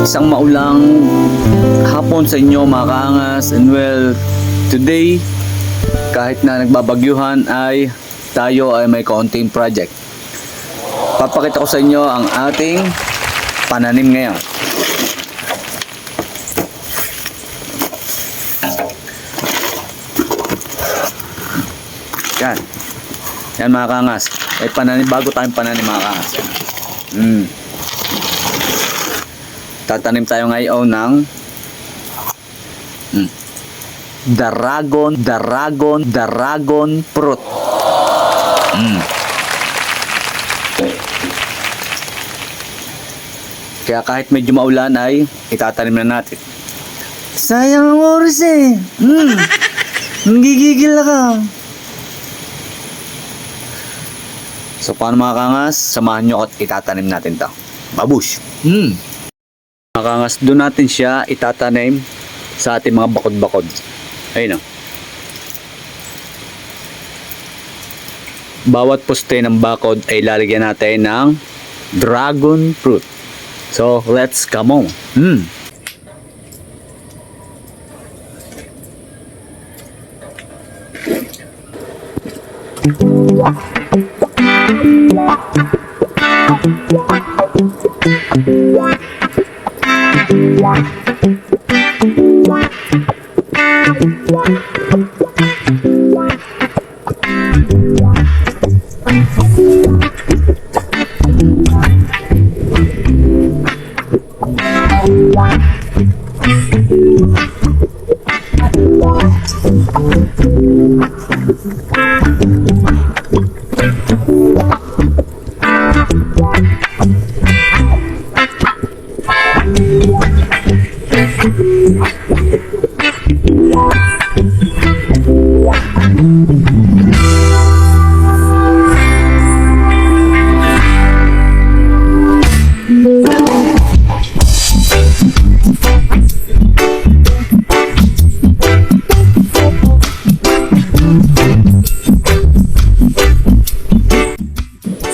Isang maulang hapon sa inyo mga kaangas, and well, today kahit na nagbabagyuhan ay tayo ay may kaunting project. Papakita ko sa inyo ang ating pananim ngayon. Yan mga kaangas, ay pananim, bago tayong pananim mga kaangas. Tatanim tayo ngayon ng dragon fruit. Kaya kahit medyo maulan ay itatanim na natin. Sayang ang oras eh. Nagigigil ka. So paano mga kangas, samahan nyo at itatanim natin to. Babush. Mga kangas, doon natin siya itatanim sa ating mga bakod-bakod. Ayun o. Bawat poste ng bakod ay lalagyan natin ng dragon fruit. So let's come on.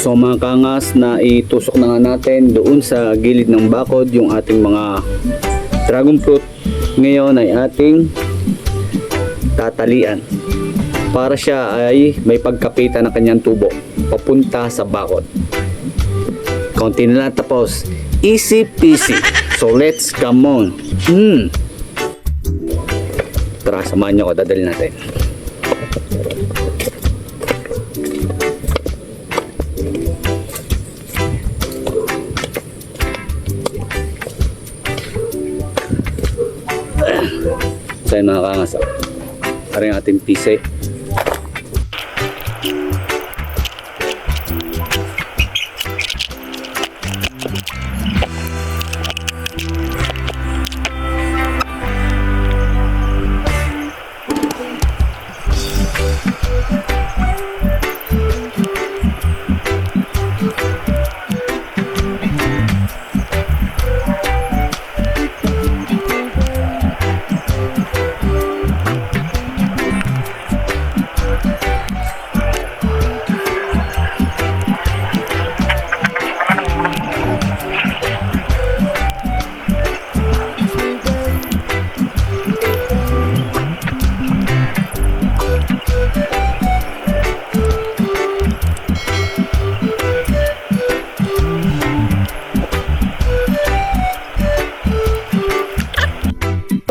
So mga kangas, na itusok na nga natin doon sa gilid ng bakod yung ating mga dragon fruit. Ngayon ay ating tatalian para siya ay may pagkapitan ng kanyang tubo papunta sa bakod. Konti na lang tapos. Easy peasy. So let's come on. Tara, samahan nyo ako, dadalhin natin. So yun mga kangas, parang ating pise.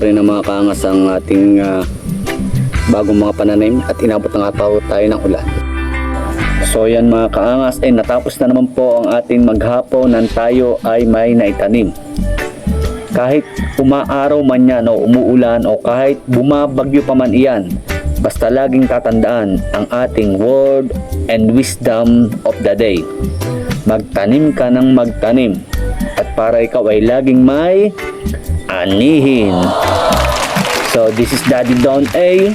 Rin ang mga kaangas ang ating bagong mga pananim at inabot na nga tayo ng ulan. So yan mga kaangas, ay natapos na naman po ang ating maghapon nang tayo ay may naitanim. Kahit umaaraw man yan o umuulan o kahit bumabagyo pa man iyan, basta laging tatandaan ang ating word and wisdom of the day. Magtanim ka ng magtanim at para ikaw ay laging may anihin. So this is Daddy Don A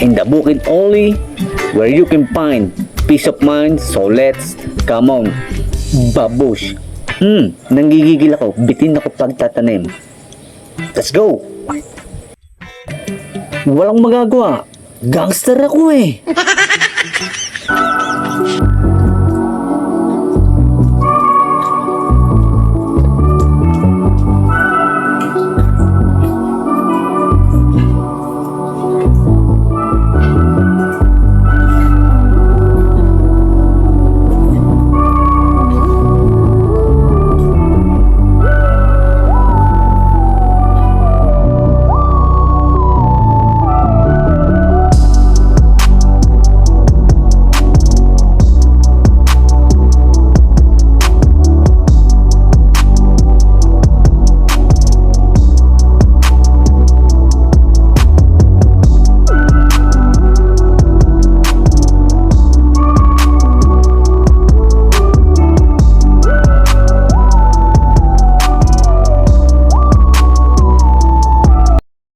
in the Bukid Only, where you can find peace of mind. So let's come on. Babush. Nanggigigil ako, bitin ako pagtatanim. Let's go. Walang magagawa, gangster ako eh.